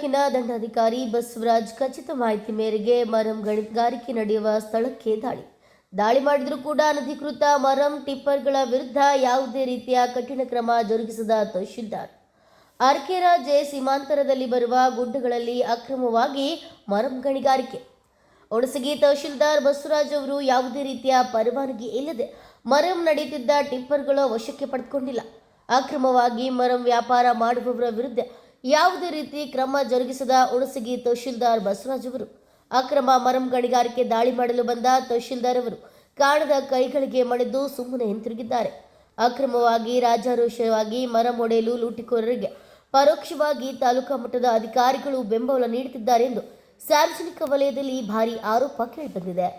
ತಾಲೂಕಿನ ದಂಡಾಧಿಕಾರಿ ಬಸವರಾಜ್ ಖಚಿತ ಮಾಹಿತಿ ಮೇರೆಗೆ ಮರಂ ಗಣಿಗಾರಿಕೆ ನಡೆಯುವ ಸ್ಥಳಕ್ಕೆ ದಾಳಿ ಮಾಡಿದರೂ ಕೂಡ ಅನಧಿಕೃತ ಮರಂ ಟಿಪ್ಪರ್ಗಳ ವಿರುದ್ಧ ಯಾವುದೇ ರೀತಿಯ ಕಠಿಣ ಕ್ರಮ ಜರುಗಿಸದ ತಹಶೀಲ್ದಾರ್ ಆರ್ಕೆರಾ ಜೆ ಸೀಮಾಂತರದಲ್ಲಿ ಬರುವ ಗುಡ್ಡಗಳಲ್ಲಿ ಅಕ್ರಮವಾಗಿ ಮರಂ ಗಣಿಗಾರಿಕೆ. ಹುಣಸಗಿ ತಹಶೀಲ್ದಾರ್ ಬಸವರಾಜ್ ಅವರು ಯಾವುದೇ ರೀತಿಯ ಪರವಾನಗಿ ಇಲ್ಲದೆ ಮರಂ ನಡೆಯುತ್ತಿದ್ದ ಟಿಪ್ಪರ್ಗಳ ವಶಕ್ಕೆ ಪಡೆದುಕೊಂಡಿಲ್ಲ. ಅಕ್ರಮವಾಗಿ ಮರಂ ವ್ಯಾಪಾರ ಮಾಡುವವರ ವಿರುದ್ಧ ಯಾವುದೇ ರೀತಿ ಕ್ರಮ ಜರುಗಿಸದ ಹುಣಸಗಿ ತಹಶೀಲ್ದಾರ್ ಬಸವರಾಜ್ ಅವರು ಅಕ್ರಮ ಮರಂ ಗಣಿಗಾರಿಕೆ ದಾಳಿ ಮಾಡಲು ಬಂದ ತಹಶೀಲ್ದಾರ್ ಅವರು ಕಾಣದ ಕೈಗಳಿಗೆ ಮಣಿದು ಸುಮ್ಮನೆ ಹಿಂತಿರುಗಿದ್ದಾರೆ. ಅಕ್ರಮವಾಗಿ ರಾಜಾರೋಷವಾಗಿ ಮರಂ ಒಡೆಯಲು ಲೂಟಿಕೋರರಿಗೆ ಪರೋಕ್ಷವಾಗಿ ತಾಲೂಕಾ ಮಟ್ಟದ ಅಧಿಕಾರಿಗಳು ಬೆಂಬಲ ನೀಡುತ್ತಿದ್ದಾರೆ ಎಂದು ಸಾರ್ವಜನಿಕ ವಲಯದಲ್ಲಿ ಭಾರೀ ಆರೋಪ ಕೇಳಿಬಂದಿದೆ.